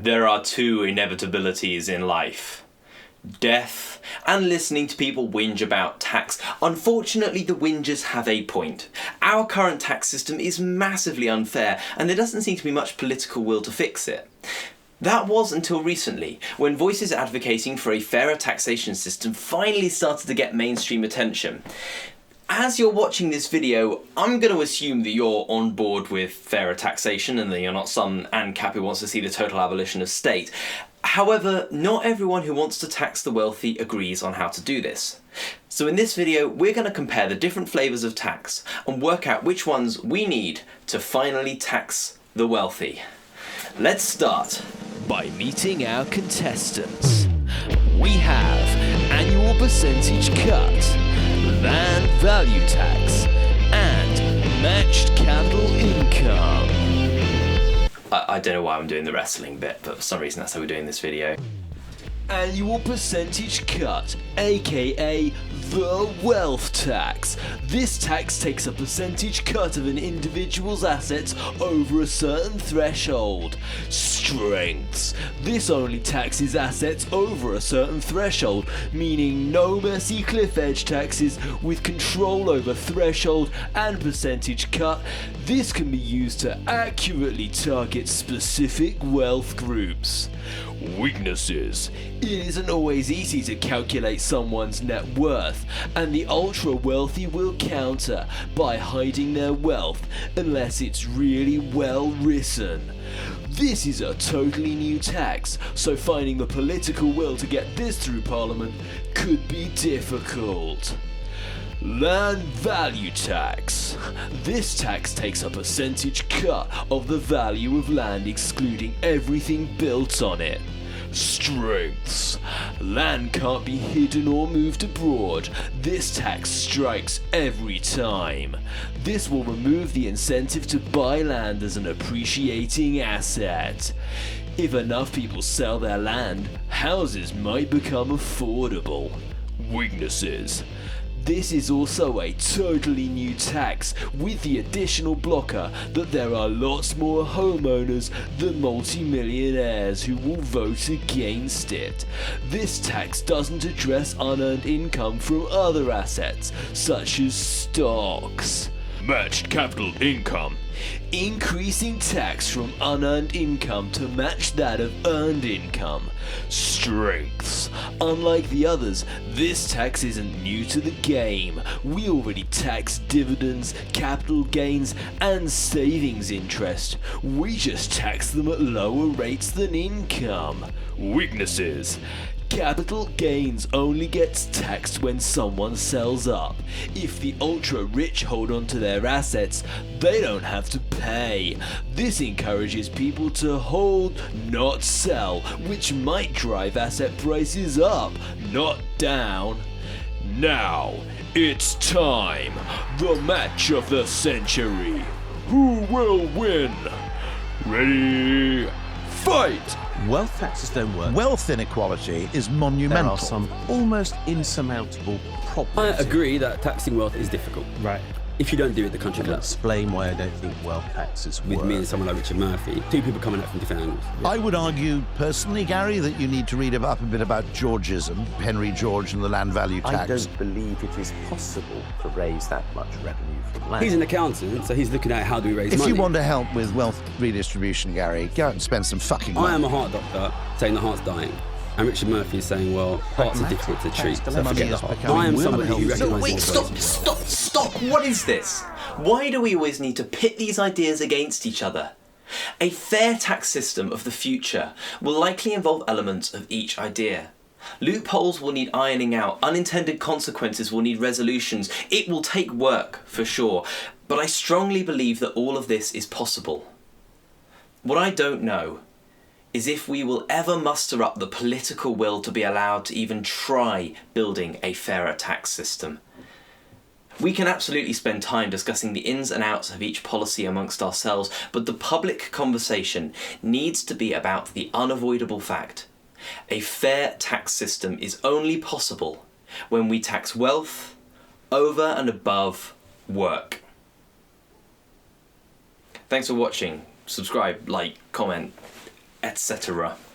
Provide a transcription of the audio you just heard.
There are two inevitabilities in life: death and listening to people whinge about tax. Unfortunately, the whingers have a point. Our current tax system is massively unfair, and there doesn't seem to be much political will to fix it. That was until recently, when voices advocating for a fairer taxation system finally started to get mainstream attention. As you're watching this video, I'm going to assume that you're on board with fairer taxation and that you're not some ANCAP who wants to see the total abolition of state. However, not everyone who wants to tax the wealthy agrees on how to do this. So in this video, we're going to compare the different flavours of tax and work out which ones we need to finally tax the wealthy. Let's start by meeting our contestants. We have annual percentage cut, land value tax, and matched capital income. I don't know why I'm doing the wrestling bit, but for some reason that's how we're doing this video. Annual percentage cut, aka the wealth tax. This tax takes a percentage cut of an individual's assets over a certain threshold. Strengths. This only taxes assets over a certain threshold, meaning no messy cliff edge taxes with control over threshold and percentage cut. This can be used to accurately target specific wealth groups. Weaknesses. It isn't always easy to calculate someone's net worth, and the ultra-wealthy will counter by hiding their wealth unless it's really well written. This is a totally new tax, so finding the political will to get this through Parliament could be difficult. Land value tax. This tax takes a percentage cut of the value of land, excluding everything built on it. Strengths. Land can't be hidden or moved abroad. This tax strikes every time. This will remove the incentive to buy land as an appreciating asset. If enough people sell their land, houses might become affordable. Weaknesses. This is also a totally new tax, with the additional blocker that there are lots more homeowners than multi-millionaires who will vote against it. This tax doesn't address unearned income from other assets, such as stocks. Matched capital income. Increasing tax from unearned income to match that of earned income. Strengths. Unlike the others, this tax isn't new to the game. We already tax dividends, capital gains, and savings interest. We just tax them at lower rates than income. Weaknesses. Capital gains only gets taxed when someone sells up. If the ultra-rich hold on to their assets, they don't have to pay. This encourages people to hold, not sell, which might drive asset prices up, not down. Now, it's time. The match of the century. Who will win? Ready, fight! Wealth taxes don't work. Wealth inequality is monumental. There are some almost insurmountable problems. I agree that taxing wealth is difficult. Right. If you don't do it, the country I'll collapses. explain why I don't think wealth taxes work. With me and someone like Richard Murphy, two people coming at it from different angles. I would argue personally, Gary, that you need to read up a bit about Georgism, Henry George and the land value tax. I don't believe it is possible to raise that much revenue from land. He's an accountant, so he's looking at how do we raise money. If you want to help with wealth redistribution, Gary, go out and spend some fucking money. I am a heart doctor saying the heart's dying. And Richard Murphy is saying, well, hearts are difficult to treat, so forget the heart. I am somebody who recognises... No, wait, stop! What is this? Why do we always need to pit these ideas against each other? A fair tax system of the future will likely involve elements of each idea. Loopholes will need ironing out, unintended consequences will need resolutions. It will take work, for sure, but I strongly believe that all of this is possible. What I don't know is if we will ever muster up the political will to be allowed to even try building a fairer tax system. We can absolutely spend time discussing the ins and outs of each policy amongst ourselves, but the public conversation needs to be about the unavoidable fact: a fair tax system is only possible when we tax wealth over and above work. Thanks for watching. Subscribe, like, comment, etc.